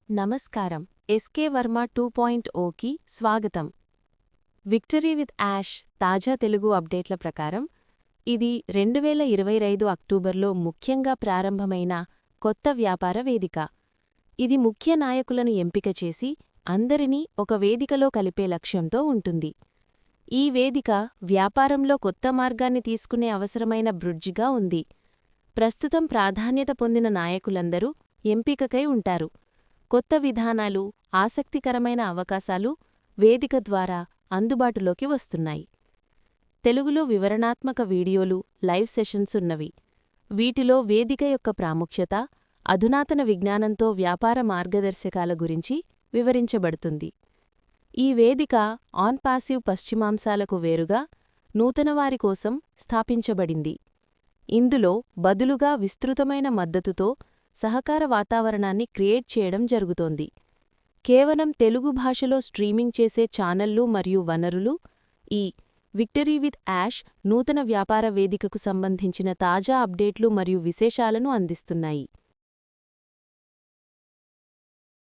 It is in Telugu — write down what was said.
నమస్కారం. ఎస్కే వర్మ 2.0కి స్వాగతం. విక్టరీ విత్ యాష్ తాజా తెలుగు అప్డేట్ల ప్రకారం ఇది 2025 అక్టోబర్లో ముఖ్యంగా ప్రారంభమైన కొత్త వ్యాపార వేదిక. ఇది ముఖ్య నాయకులను ఎంపిక చేసి అందరినీ ఒక వేదికలో కలిపే లక్ష్యంతో ఉంటుంది. ఈ వేదిక వ్యాపారంలో కొత్త మార్గాన్ని తీసుకునే అవసరమైన బ్రిడ్జిగా ఉంది. ప్రస్తుతం ప్రాధాన్యత పొందిన నాయకులందరూ ఎంపికకై ఉంటారు. కొత్త విధానాలు, ఆసక్తికరమైన అవకాశాలు వేదిక ద్వారా అందుబాటులోకి వస్తున్నాయి. తెలుగులో వివరణాత్మక వీడియోలు, లైవ్ సెషన్స్ ఉన్నవి. వీటిలో వేదిక యొక్క ప్రాముఖ్యత, అధునాతన విజ్ఞానంతో వ్యాపార మార్గదర్శకాల గురించి వివరించబడుతుంది. ఈ వేదిక ఆన్-పాసివ్ పశ్చిమాంశాలకు వేరుగా నూతనవారి కోసం స్థాపించబడింది. ఇందులో బదులుగా విస్తృతమైన మద్దతుతో సహకార వాతావరణాన్ని క్రియేట్ చేయడం జరుగుతోంది. కేవలం తెలుగు భాషలో స్ట్రీమింగ్ చేసే ఛానళ్లు మరియు వనరులు ఈ విక్టరీ విత్ యాష్ నూతన వ్యాపార వేదికకు సంబంధించిన తాజా అప్డేట్లు మరియు విశేషాలను అందిస్తున్నాయి.